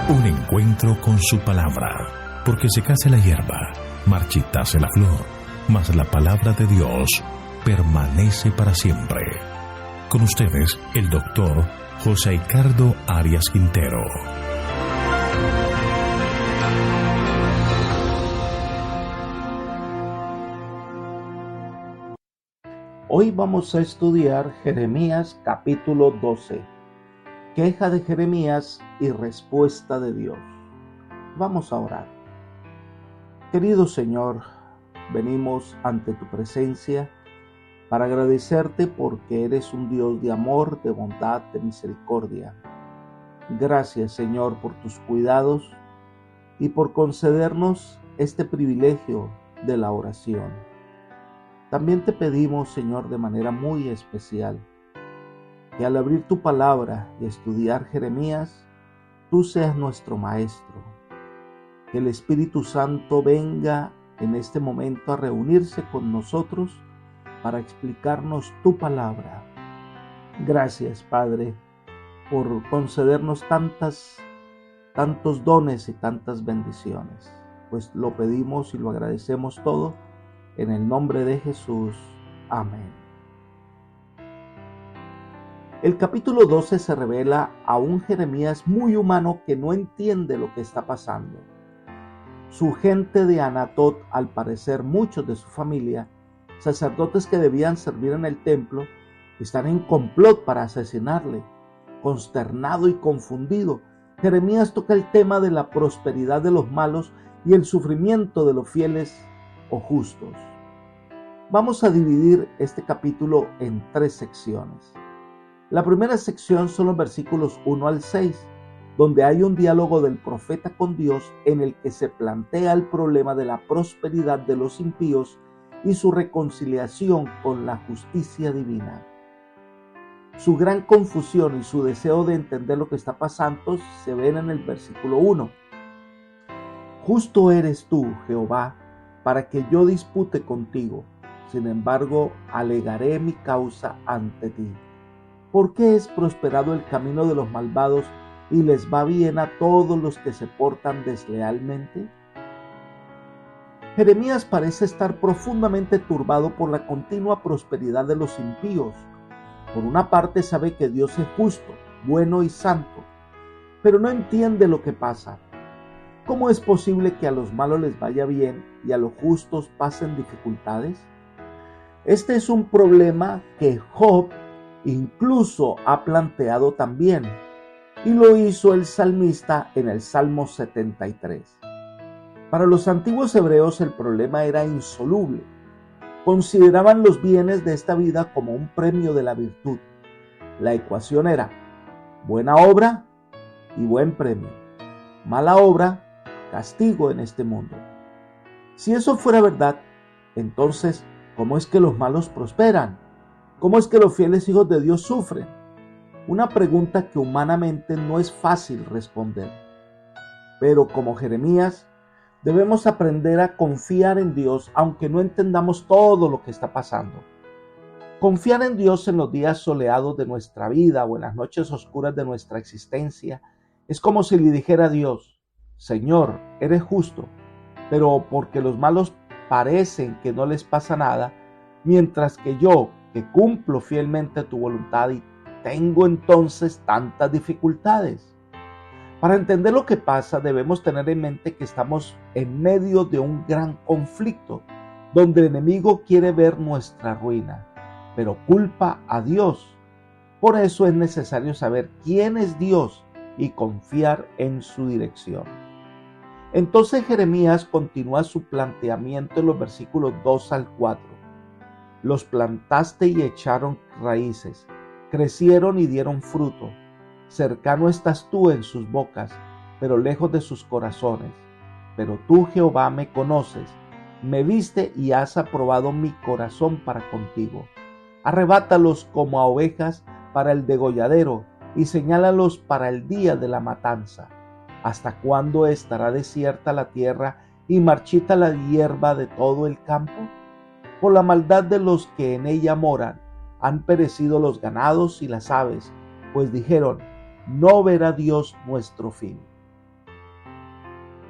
Un encuentro con su palabra, porque secase la hierba, marchitase la flor, mas la palabra de Dios permanece para siempre. Con ustedes, el doctor José Ricardo Arias Quintero. Hoy vamos a estudiar Jeremías capítulo 12. Queja de Jeremías y respuesta de Dios. Vamos a orar. Querido Señor, venimos ante tu presencia para agradecerte porque eres un Dios de amor, de bondad, de misericordia. Gracias, Señor, por tus cuidados y por concedernos este privilegio de la oración. También te pedimos, Señor, de manera muy especial, que al abrir tu palabra y estudiar Jeremías, tú seas nuestro maestro. Que el Espíritu Santo venga en este momento a reunirse con nosotros para explicarnos tu palabra. Gracias, Padre, por concedernos tantos dones y tantas bendiciones. Pues lo pedimos y lo agradecemos todo en el nombre de Jesús. Amén. El capítulo 12 se revela a un Jeremías muy humano que no entiende lo que está pasando. Su gente de Anatot, al parecer muchos de su familia, sacerdotes que debían servir en el templo, están en complot para asesinarle. Consternado y confundido, Jeremías toca el tema de la prosperidad de los malos y el sufrimiento de los fieles o justos. Vamos a dividir este capítulo en 3 secciones. La primera sección son los versículos 1 al 6, donde hay un diálogo del profeta con Dios en el que se plantea el problema de la prosperidad de los impíos y su reconciliación con la justicia divina. Su gran confusión y su deseo de entender lo que está pasando se ven en el versículo 1. Justo eres tú, Jehová, para que yo dispute contigo. Sin embargo, alegaré mi causa ante ti. ¿Por qué es prosperado el camino de los malvados y les va bien a todos los que se portan deslealmente? Jeremías parece estar profundamente turbado por la continua prosperidad de los impíos. Por una parte sabe que Dios es justo, bueno y santo, pero no entiende lo que pasa. ¿Cómo es posible que a los malos les vaya bien y a los justos pasen dificultades? Este es un problema que Job incluso ha planteado también, y lo hizo el salmista en el Salmo 73. Para los antiguos hebreos el problema era insoluble. Consideraban los bienes de esta vida como un premio de la virtud. La ecuación era buena obra y buen premio, mala obra, castigo en este mundo. Si eso fuera verdad, entonces, ¿cómo es que los malos prosperan? ¿Cómo es que los fieles hijos de Dios sufren? Una pregunta que humanamente no es fácil responder. Pero como Jeremías, debemos aprender a confiar en Dios aunque no entendamos todo lo que está pasando. Confiar en Dios en los días soleados de nuestra vida o en las noches oscuras de nuestra existencia es como si le dijera a Dios: Señor, eres justo, pero porque los malos parecen que no les pasa nada, mientras que yo, que cumplo fielmente tu voluntad y tengo entonces tantas dificultades. Para entender lo que pasa, debemos tener en mente que estamos en medio de un gran conflicto, donde el enemigo quiere ver nuestra ruina, pero culpa a Dios. Por eso es necesario saber quién es Dios y confiar en su dirección. Entonces Jeremías continúa su planteamiento en los versículos 2 al 4. Los plantaste y echaron raíces, crecieron y dieron fruto. Cercano estás tú en sus bocas, pero lejos de sus corazones. Pero tú, Jehová, me conoces, me viste y has aprobado mi corazón para contigo. Arrebátalos como a ovejas para el degolladero y señálalos para el día de la matanza. ¿Hasta cuándo estará desierta la tierra y marchita la hierba de todo el campo? Por la maldad de los que en ella moran, han perecido los ganados y las aves, pues dijeron: no verá Dios nuestro fin.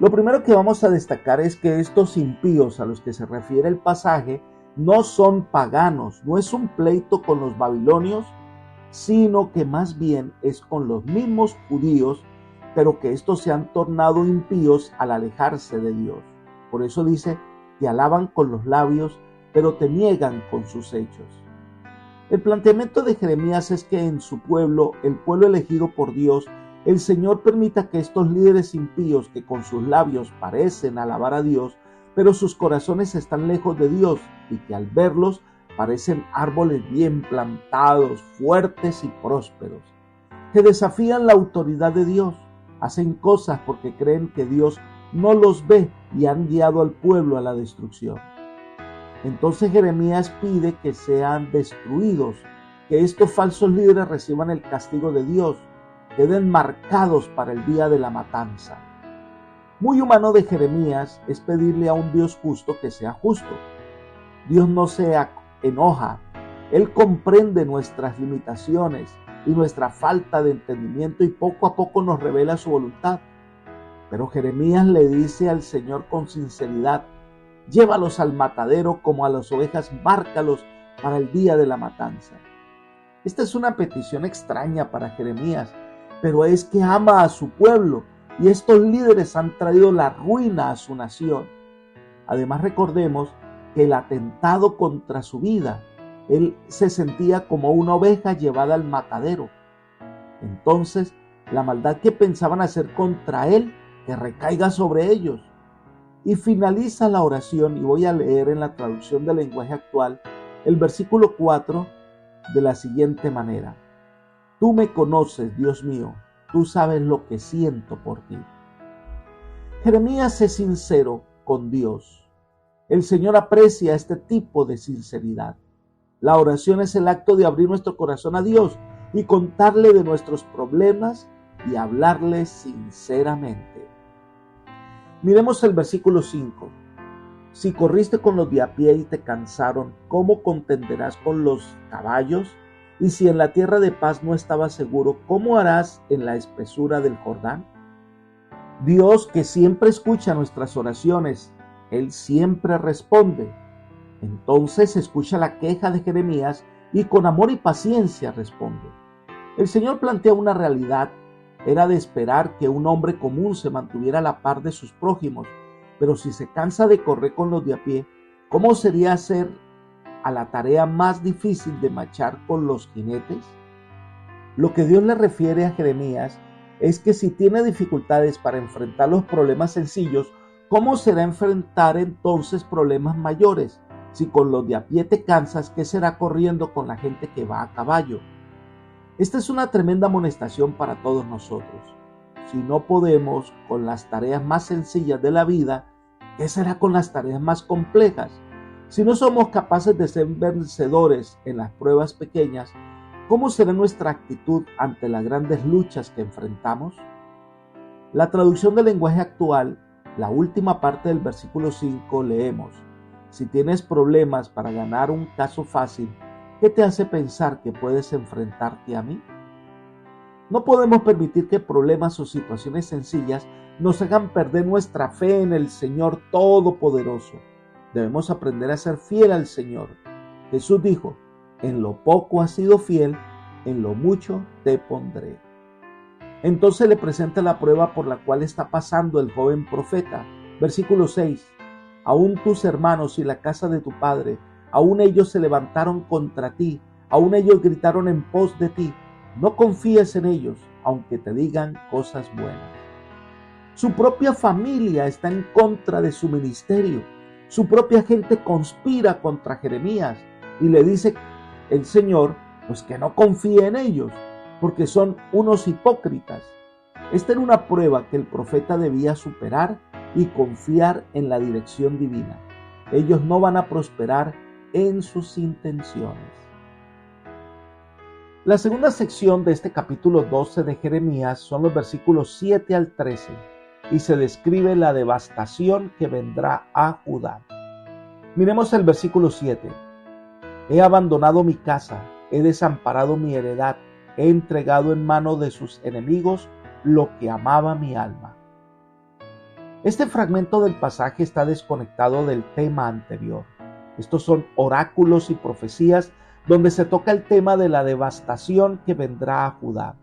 Lo primero que vamos a destacar es que estos impíos a los que se refiere el pasaje no son paganos, no es un pleito con los babilonios, sino que más bien es con los mismos judíos, pero que estos se han tornado impíos al alejarse de Dios. Por eso dice, te alaban con los labios, pero te niegan con sus hechos. El planteamiento de Jeremías es que en su pueblo, el pueblo elegido por Dios, el Señor permita que estos líderes impíos que con sus labios parecen alabar a Dios, pero sus corazones están lejos de Dios y que al verlos parecen árboles bien plantados, fuertes y prósperos, que desafían la autoridad de Dios, hacen cosas porque creen que Dios no los ve y han guiado al pueblo a la destrucción. Entonces Jeremías pide que sean destruidos, que estos falsos líderes reciban el castigo de Dios, queden marcados para el día de la matanza. Muy humano de Jeremías es pedirle a un Dios justo que sea justo. Dios no se enoja, Él comprende nuestras limitaciones y nuestra falta de entendimiento y poco a poco nos revela su voluntad. Pero Jeremías le dice al Señor con sinceridad, llévalos al matadero como a las ovejas, márcalos para el día de la matanza. Esta es una petición extraña para Jeremías, pero es que ama a su pueblo y estos líderes han traído la ruina a su nación. Además recordemos que el atentado contra su vida, él se sentía como una oveja llevada al matadero. Entonces, la maldad que pensaban hacer contra él, que recaiga sobre ellos. Y finaliza la oración, y voy a leer en la traducción del lenguaje actual, el versículo 4 de la siguiente manera. Tú me conoces, Dios mío, tú sabes lo que siento por ti. Jeremías es sincero con Dios. El Señor aprecia este tipo de sinceridad. La oración es el acto de abrir nuestro corazón a Dios y contarle de nuestros problemas y hablarle sinceramente. Miremos el versículo 5. Si corriste con los de a pie y te cansaron, ¿cómo contenderás con los caballos? Y si en la tierra de paz no estabas seguro, ¿cómo harás en la espesura del Jordán? Dios, que siempre escucha nuestras oraciones, Él siempre responde. Entonces escucha la queja de Jeremías y con amor y paciencia responde. El Señor plantea una realidad. Era de esperar que un hombre común se mantuviera a la par de sus prójimos, pero si se cansa de correr con los de a pie, ¿cómo sería hacer a la tarea más difícil de marchar con los jinetes? Lo que Dios le refiere a Jeremías es que si tiene dificultades para enfrentar los problemas sencillos, ¿cómo será enfrentar entonces problemas mayores? Si con los de a pie te cansas, ¿qué será corriendo con la gente que va a caballo? Esta es una tremenda amonestación para todos nosotros. Si no podemos con las tareas más sencillas de la vida, ¿qué será con las tareas más complejas? Si no somos capaces de ser vencedores en las pruebas pequeñas, ¿cómo será nuestra actitud ante las grandes luchas que enfrentamos? La traducción del lenguaje actual, la última parte del versículo 5, leemos: si tienes problemas para ganar un caso fácil, ¿qué te hace pensar que puedes enfrentarte a mí? No podemos permitir que problemas o situaciones sencillas nos hagan perder nuestra fe en el Señor Todopoderoso. Debemos aprender a ser fiel al Señor. Jesús dijo, en lo poco has sido fiel, en lo mucho te pondré. Entonces le presenta la prueba por la cual está pasando el joven profeta. Versículo 6. Aún tus hermanos y la casa de tu padre, aún ellos se levantaron contra ti, aún ellos gritaron en pos de ti. No confíes en ellos, aunque te digan cosas buenas. Su propia familia está en contra de su ministerio. Su propia gente conspira contra Jeremías y le dice el Señor, pues que no confíe en ellos, porque son unos hipócritas. Esta era una prueba que el profeta debía superar y confiar en la dirección divina. Ellos no van a prosperar en sus intenciones. La segunda sección de este capítulo 12 de Jeremías son los versículos 7 al 13 y se describe la devastación que vendrá a Judá. Miremos el versículo 7. He abandonado mi casa, he desamparado mi heredad, he entregado en mano de sus enemigos lo que amaba mi alma. Este fragmento del pasaje está desconectado del tema anterior. Estos son oráculos y profecías donde se toca el tema de la devastación que vendrá a Judá.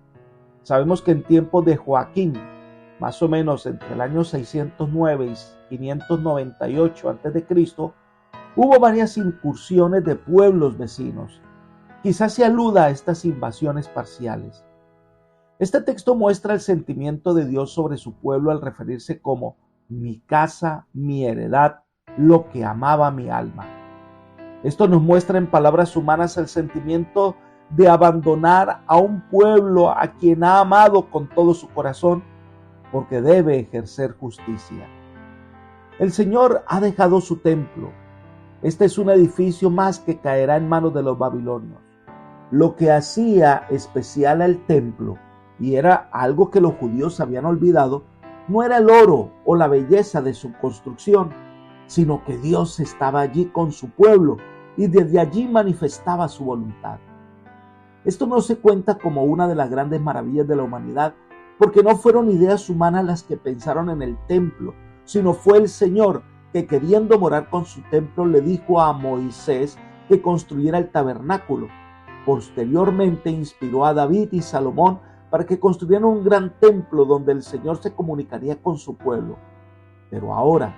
Sabemos que en tiempos de Joaquín, más o menos entre el año 609 y 598 a.C., hubo varias incursiones de pueblos vecinos. Quizás se aluda a estas invasiones parciales. Este texto muestra el sentimiento de Dios sobre su pueblo al referirse como mi casa, mi heredad, lo que amaba mi alma. Esto nos muestra en palabras humanas el sentimiento de abandonar a un pueblo a quien ha amado con todo su corazón, porque debe ejercer justicia. El Señor ha dejado su templo. Este es un edificio más que caerá en manos de los babilonios. Lo que hacía especial al templo, y era algo que los judíos habían olvidado, no era el oro o la belleza de su construcción, sino que Dios estaba allí con su pueblo y desde allí manifestaba su voluntad. Esto no se cuenta como una de las grandes maravillas de la humanidad, porque no fueron ideas humanas las que pensaron en el templo, sino fue el Señor que, queriendo morar con su templo, le dijo a Moisés que construyera el tabernáculo. Posteriormente inspiró a David y Salomón para que construyeran un gran templo donde el Señor se comunicaría con su pueblo. Pero ahora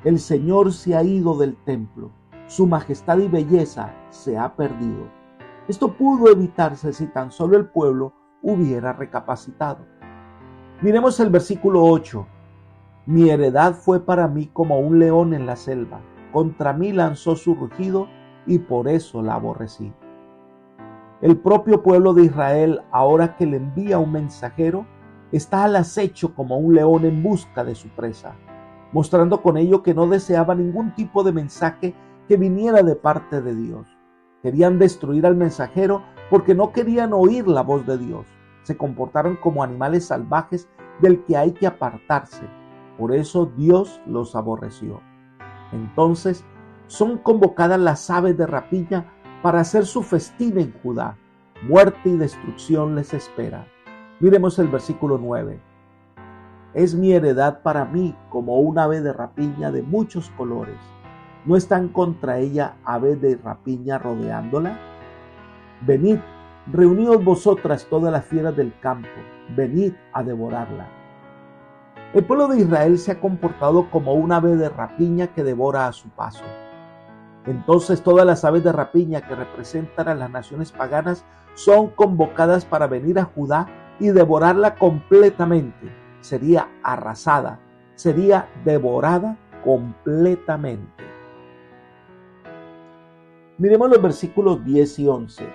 el Señor se ha ido del templo, su majestad y belleza se ha perdido. Esto pudo evitarse si tan solo el pueblo hubiera recapacitado. Miremos el versículo 8. Mi heredad fue para mí como un león en la selva, contra mí lanzó su rugido y por eso la aborrecí. El propio pueblo de Israel, ahora que le envía un mensajero, está al acecho como un león en busca de su presa, mostrando con ello que no deseaba ningún tipo de mensaje que viniera de parte de Dios. Querían destruir al mensajero porque no querían oír la voz de Dios. Se comportaron como animales salvajes del que hay que apartarse. Por eso Dios los aborreció. Entonces son convocadas las aves de rapiña para hacer su festín en Judá. Muerte y destrucción les espera. Miremos el versículo 9. Es mi heredad para mí como un ave de rapiña de muchos colores. ¿No están contra ella aves de rapiña rodeándola? Venid, reuníos vosotras todas las fieras del campo, venid a devorarla. El pueblo de Israel se ha comportado como un ave de rapiña que devora a su paso. Entonces todas las aves de rapiña que representan a las naciones paganas son convocadas para venir a Judá y devorarla completamente. Sería arrasada, sería devorada completamente. Miremos los versículos 10 y 11.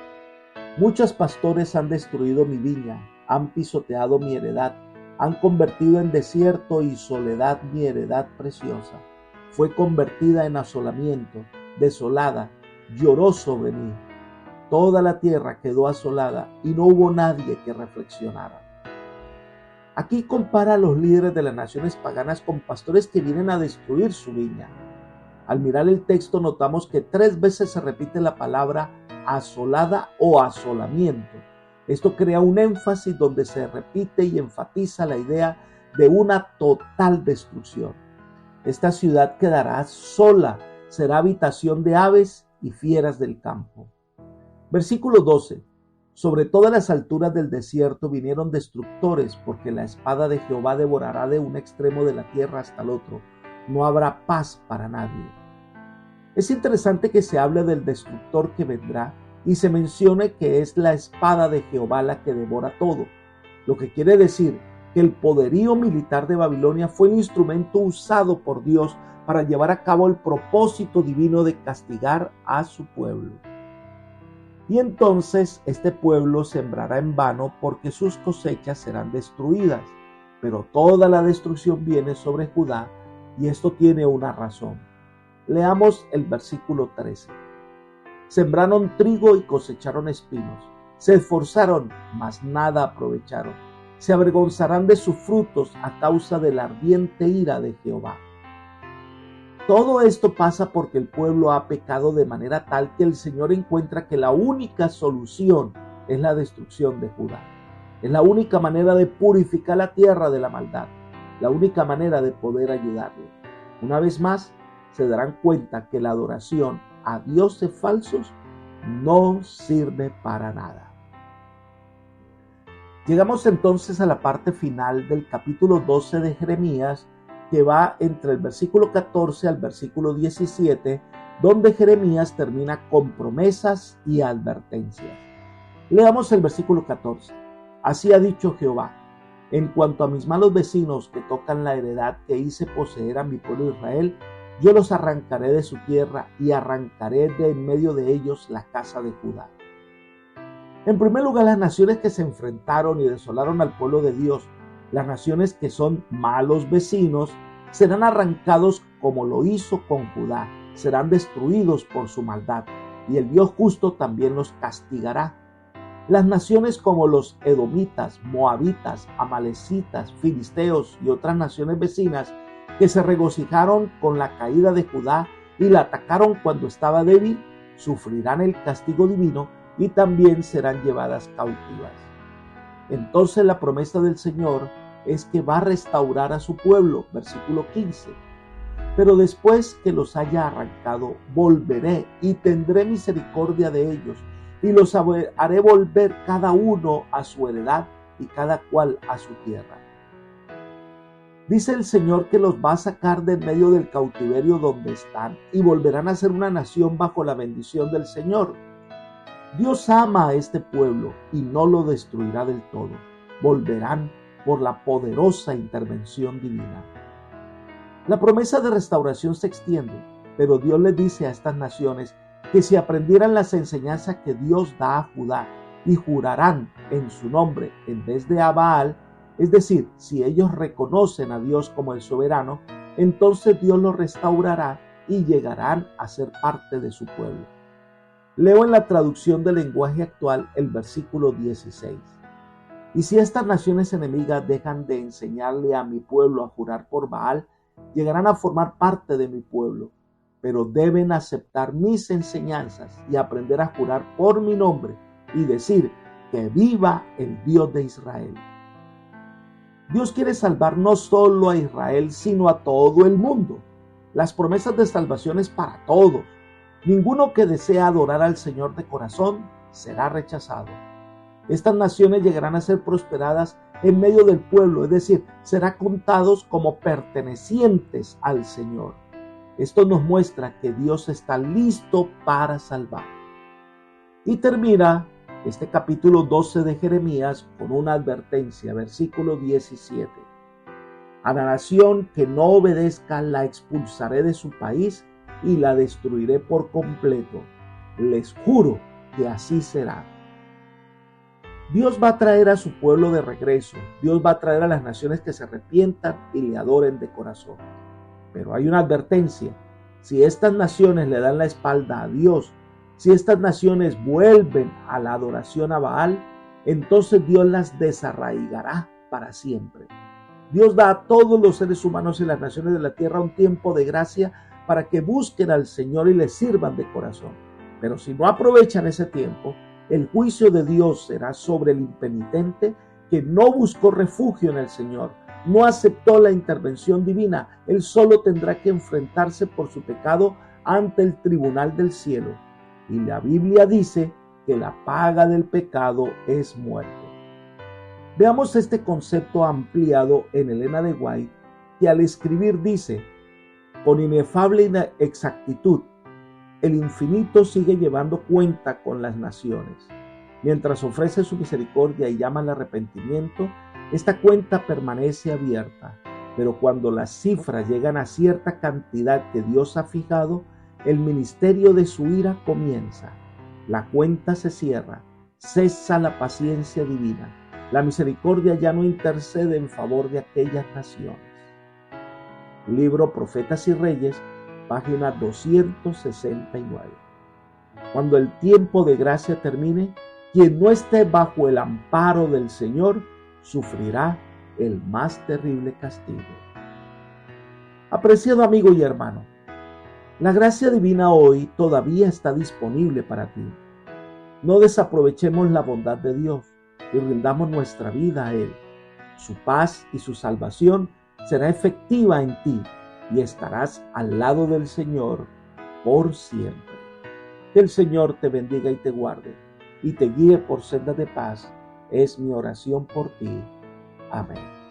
Muchos pastores han destruido mi viña, han pisoteado mi heredad, han convertido en desierto y soledad mi heredad preciosa. Fue convertida en asolamiento, desolada, lloró sobre mí. Toda la tierra quedó asolada y no hubo nadie que reflexionara. Aquí compara a los líderes de las naciones paganas con pastores que vienen a destruir su viña. Al mirar el texto notamos que 3 veces se repite la palabra asolada o asolamiento. Esto crea un énfasis donde se repite y enfatiza la idea de una total destrucción. Esta ciudad quedará sola, será habitación de aves y fieras del campo. Versículo 12. Sobre todas las alturas del desierto vinieron destructores, porque la espada de Jehová devorará de un extremo de la tierra hasta el otro. No habrá paz para nadie. Es interesante que se hable del destructor que vendrá y se mencione que es la espada de Jehová la que devora todo, lo que quiere decir que el poderío militar de Babilonia fue el instrumento usado por Dios para llevar a cabo el propósito divino de castigar a su pueblo. Y entonces este pueblo sembrará en vano porque sus cosechas serán destruidas, pero toda la destrucción viene sobre Judá y esto tiene una razón. Leamos el versículo 13. Sembraron trigo y cosecharon espinos. Se esforzaron, mas nada aprovecharon. Se avergonzarán de sus frutos a causa de la ardiente ira de Jehová. Todo esto pasa porque el pueblo ha pecado de manera tal que el Señor encuentra que la única solución es la destrucción de Judá. Es la única manera de purificar la tierra de la maldad. la única manera de poder ayudarles. Una vez más, se darán cuenta que la adoración a dioses falsos no sirve para nada. Llegamos entonces a la parte final del capítulo 12 de Jeremías, que va entre el versículo 14 al versículo 17, donde Jeremías termina con promesas y advertencias. Leamos el versículo 14. Así ha dicho Jehová: en cuanto a mis malos vecinos que tocan la heredad que hice poseer a mi pueblo Israel, yo los arrancaré de su tierra y arrancaré de en medio de ellos la casa de Judá. En primer lugar, las naciones que se enfrentaron y desolaron al pueblo de Dios, las naciones que son malos vecinos, serán arrancados como lo hizo con Judá, serán destruidos por su maldad, y el Dios justo también los castigará. Las naciones como los edomitas, moabitas, amalecitas, filisteos y otras naciones vecinas que se regocijaron con la caída de Judá y la atacaron cuando estaba débil, sufrirán el castigo divino y también serán llevadas cautivas. Entonces la promesa del Señor es que va a restaurar a su pueblo, versículo 15. Pero después que los haya arrancado, volveré y tendré misericordia de ellos, y los haré volver cada uno a su heredad y cada cual a su tierra. Dice el Señor que los va a sacar de en medio del cautiverio donde están y volverán a ser una nación bajo la bendición del Señor. Dios ama a este pueblo y no lo destruirá del todo. Volverán por la poderosa intervención divina. La promesa de restauración se extiende, pero Dios le dice a estas naciones que si aprendieran las enseñanzas que Dios da a Judá y jurarán en su nombre en vez de a Baal, es decir, si ellos reconocen a Dios como el soberano, entonces Dios los restaurará y llegarán a ser parte de su pueblo. Leo en la traducción del lenguaje actual el versículo 16. Y si estas naciones enemigas dejan de enseñarle a mi pueblo a jurar por Baal, llegarán a formar parte de mi pueblo, pero deben aceptar mis enseñanzas y aprender a jurar por mi nombre y decir que viva el Dios de Israel. Dios quiere salvar no solo a Israel, sino a todo el mundo. Las promesas de salvación es para todos. Ninguno que desea adorar al Señor de corazón será rechazado. Estas naciones llegarán a ser prosperadas en medio del pueblo, es decir, serán contados como pertenecientes al Señor. Esto nos muestra que Dios está listo para salvar. Y termina este capítulo 12 de Jeremías con una advertencia, versículo 17. A la nación que no obedezca la expulsaré de su país y la destruiré por completo. Les juro que así será. Dios va a traer a su pueblo de regreso. Dios va a traer a las naciones que se arrepientan y le adoren de corazón. Pero hay una advertencia. Si estas naciones le dan la espalda a Dios, si estas naciones vuelven a la adoración a Baal, entonces Dios las desarraigará para siempre. Dios da a todos los seres humanos y las naciones de la tierra un tiempo de gracia para que busquen al Señor y le sirvan de corazón. Pero si no aprovechan ese tiempo, el juicio de Dios será sobre el impenitente que no buscó refugio en el Señor, no aceptó la intervención divina. Él solo tendrá que enfrentarse por su pecado ante el tribunal del cielo. Y la Biblia dice que la paga del pecado es muerte. Veamos este concepto ampliado en Elena de White, que al escribir dice: con inefable exactitud, el infinito sigue llevando cuenta con las naciones. Mientras ofrece su misericordia y llama al arrepentimiento, esta cuenta permanece abierta. Pero cuando las cifras llegan a cierta cantidad que Dios ha fijado, el ministerio de su ira comienza. La cuenta se cierra, cesa la paciencia divina. La misericordia ya no intercede en favor de aquellas naciones. Libro Profetas y Reyes, página 269. Cuando el tiempo de gracia termine, quien no esté bajo el amparo del Señor sufrirá el más terrible castigo. Apreciado amigo y hermano, la gracia divina hoy todavía está disponible para ti. No desaprovechemos la bondad de Dios y rindamos nuestra vida a Él. Su paz y su salvación será efectiva en ti y estarás al lado del Señor por siempre. Que el Señor te bendiga y te guarde y te guíe por sendas de paz. Es mi oración por ti. Amén.